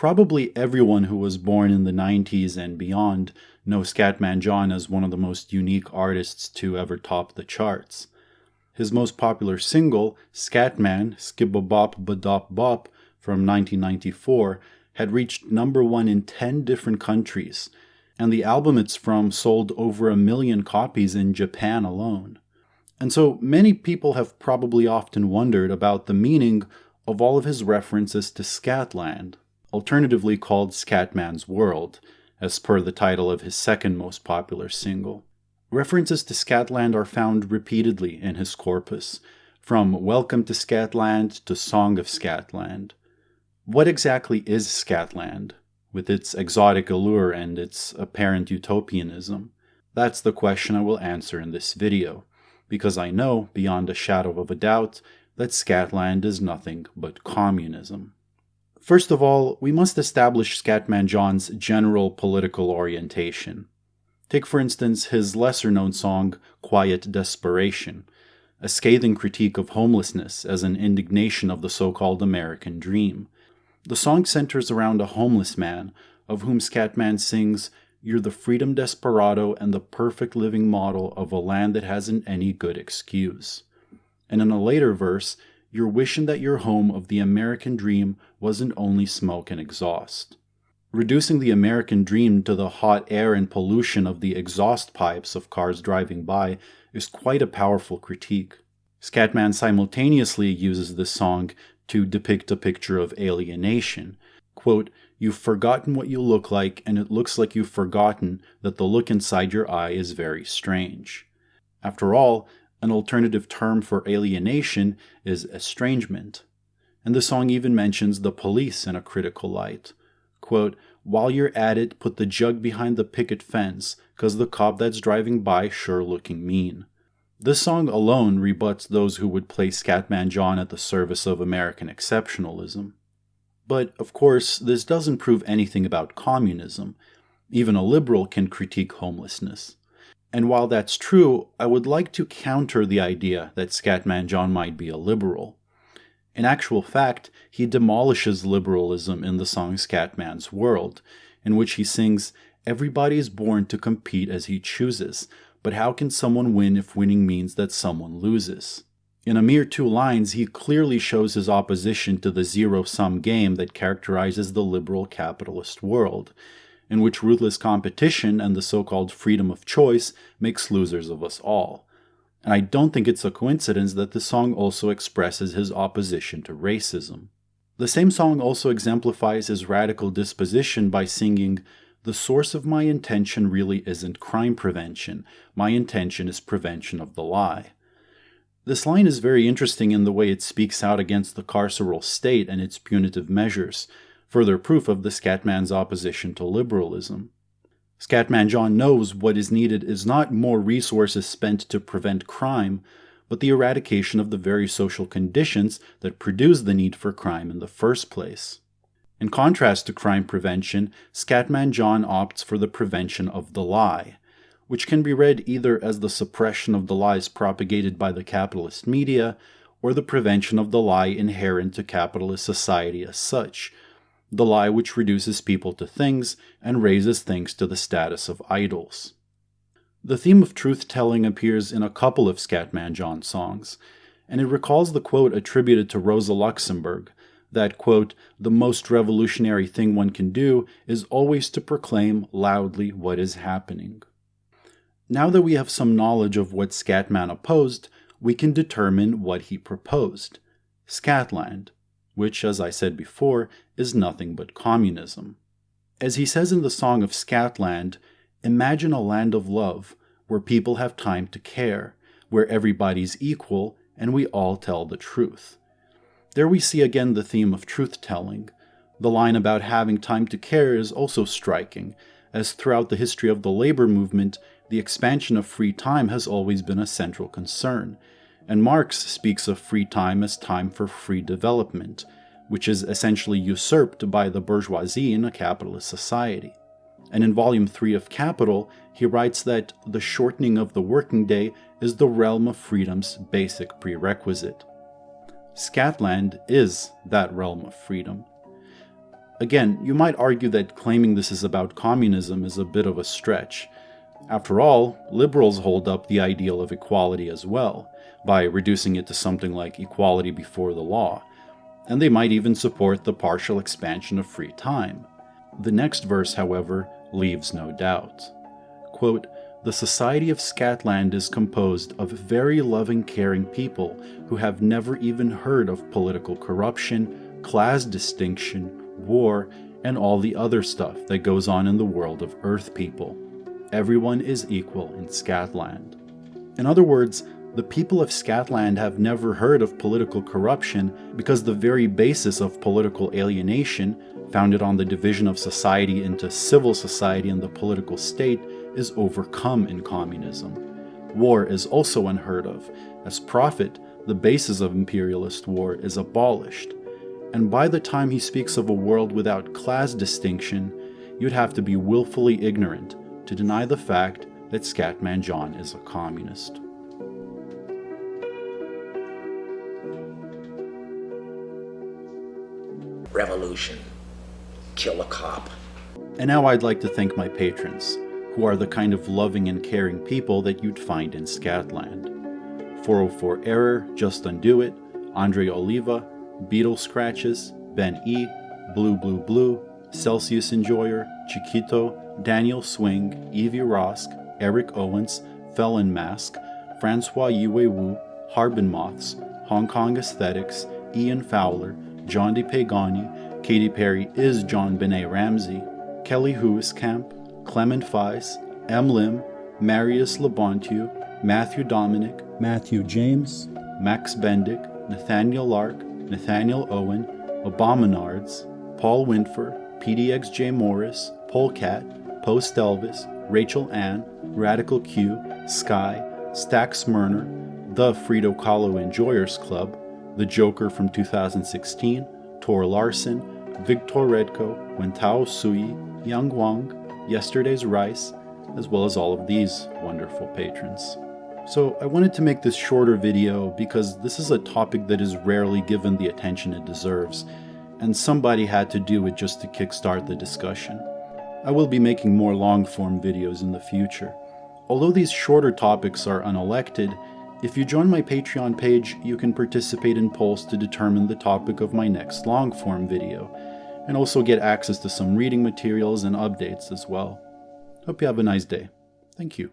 Probably everyone who was born in the 90s and beyond knows Scatman John as one of the most unique artists to ever top the charts. His most popular single, Scatman, Ski-Ba-Bop-Ba-Dop-Bop, from 1994, had reached number 1 in 10 different countries, and the album it's from sold over 1 million copies in Japan alone. And so many people have probably often wondered about the meaning of all of his references to Scatland, alternatively called Scatman's World, as per the title of his second most popular single. References to Scatland are found repeatedly in his corpus, from Welcome to Scatland to Song of Scatland. What exactly is Scatland, with its exotic allure and its apparent utopianism? That's the question I will answer in this video, because I know, beyond a shadow of a doubt, that Scatland is nothing but communism. First of all, we must establish Scatman John's general political orientation. Take, for instance, his lesser-known song, Quiet Desperation, a scathing critique of homelessness as an indignation of the so-called American dream. The song centers around a homeless man, of whom Scatman sings, "You're the freedom desperado and the perfect living model of a land that hasn't any good excuse." And in a later verse, "You're wishing that your home of the American dream wasn't only smoke and exhaust." Reducing the American dream to the hot air and pollution of the exhaust pipes of cars driving by is quite a powerful critique. Scatman simultaneously uses this song to depict a picture of alienation. Quote, "You've forgotten what you look like, and it looks like you've forgotten that the look inside your eye is very strange." After all, an alternative term for alienation is estrangement. And the song even mentions the police in a critical light. Quote, "While you're at it, put the jug behind the picket fence, 'cause the cop that's driving by sure looking mean." This song alone rebuts those who would place Scatman John at the service of American exceptionalism. But, of course, this doesn't prove anything about communism. Even a liberal can critique homelessness. And while that's true, I would like to counter the idea that Scatman John might be a liberal. In actual fact, he demolishes liberalism in the song Scatman's World, in which he sings, "Everybody is born to compete as he chooses, but how can someone win if winning means that someone loses?" In a mere 2 lines, he clearly shows his opposition to the zero-sum game that characterizes the liberal capitalist world, in which ruthless competition and the so-called freedom of choice makes losers of us all. And I don't think it's a coincidence that the song also expresses his opposition to racism. The same song also exemplifies his radical disposition by singing, "The source of my intention really isn't crime prevention. My intention is prevention of the lie." This line is very interesting in the way it speaks out against the carceral state and its punitive measures, further proof of the Scatman's opposition to liberalism. Scatman John knows what is needed is not more resources spent to prevent crime, but the eradication of the very social conditions that produce the need for crime in the first place. In contrast to crime prevention, Scatman John opts for the prevention of the lie, which can be read either as the suppression of the lies propagated by the capitalist media, or the prevention of the lie inherent to capitalist society as such, the lie which reduces people to things and raises things to the status of idols. The theme of truth-telling appears in a couple of Scatman John songs, and it recalls the quote attributed to Rosa Luxemburg, that, quote, "The most revolutionary thing one can do is always to proclaim loudly what is happening." Now that we have some knowledge of what Scatman opposed, we can determine what he proposed: Scatland, which, as I said before, is nothing but communism. As he says in the song of Scatland, "Imagine a land of love, where people have time to care, where everybody's equal, and we all tell the truth." There we see again the theme of truth-telling. The line about having time to care is also striking, as throughout the history of the labor movement, the expansion of free time has always been a central concern, and Marx speaks of free time as time for free development, which is essentially usurped by the bourgeoisie in a capitalist society. And in Volume 3 of Capital, he writes that the shortening of the working day is the realm of freedom's basic prerequisite. Scatland is that realm of freedom. Again, you might argue that claiming this is about communism is a bit of a stretch. After all, liberals hold up the ideal of equality as well, by reducing it to something like equality before the law, and they might even support the partial expansion of free time. The next verse, however, leaves no doubt. Quote, "The society of Scatland is composed of very loving, caring people who have never even heard of political corruption, class distinction, war, and all the other stuff that goes on in the world of Earth people. Everyone is equal in Scatland." In other words, the people of Scatland have never heard of political corruption because the very basis of political alienation, founded on the division of society into civil society and the political state, is overcome in communism. War is also unheard of, as profit, the basis of imperialist war, is abolished. And by the time he speaks of a world without class distinction, you'd have to be willfully ignorant to deny the fact that Scatman John is a communist. Revolution. Kill a cop. And now I'd like to thank my patrons, who are the kind of loving and caring people that you'd find in Scatland. 404 Error, Just Undo It, Andre Oliva, Beetle Scratches, Ben E, Blue Blue Blue, Celsius Enjoyer, Chiquito, Daniel Swing, Evie Rosk, Eric Owens, Felon Mask, Francois Yue Wu, Harbin Moths, Hong Kong Aesthetics, Ian Fowler, John De Pagani, Katy Perry is John Benet Ramsey, Kelly Huiskamp, Clement Feis, M. Lim, Marius Labontiu, Matthew Dominic, Matthew James, Max Bendick, Nathaniel Lark, Nathaniel Owen, Abominards, Paul Winfer, PDXJ Morris, Polecat, Post Elvis, Rachel Ann, Radical Q, Sky, Stack Smyrner, The Frito Kahlo Enjoyers Club, The Joker from 2016, Tor Larson, Victor Redko, Wentao Sui, Yang Wang, Yesterday's Rice, as well as all of these wonderful patrons. So I wanted to make this shorter video because this is a topic that is rarely given the attention it deserves, and somebody had to do it just to kickstart the discussion. I will be making more long-form videos in the future. Although these shorter topics are unelected, if you join my Patreon page, you can participate in polls to determine the topic of my next long-form video, and also get access to some reading materials and updates as well. Hope you have a nice day. Thank you.